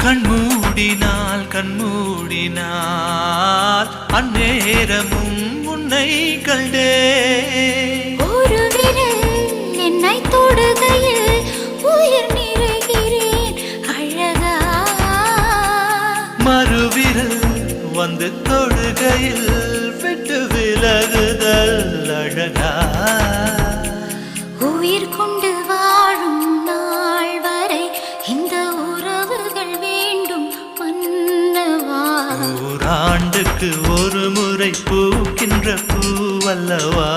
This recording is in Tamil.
கண்மூடினால் அந்நேரமும் உன்னை கண்டே ஒரு விரல் என்னை தொடுகையில் உயிர் நிறைகிறேன் அழகா மறுவிரல் வந்து தொடுகையில் விட்டு விலகுதல் அழகா உயிர் கொண்டு வாழும் நாள் வரை இந்த உறவுகள் வேண்டும் மன்னவா ஓராண்டுக்கு ஒரு முறை பூக்கின்ற பூவல்லவா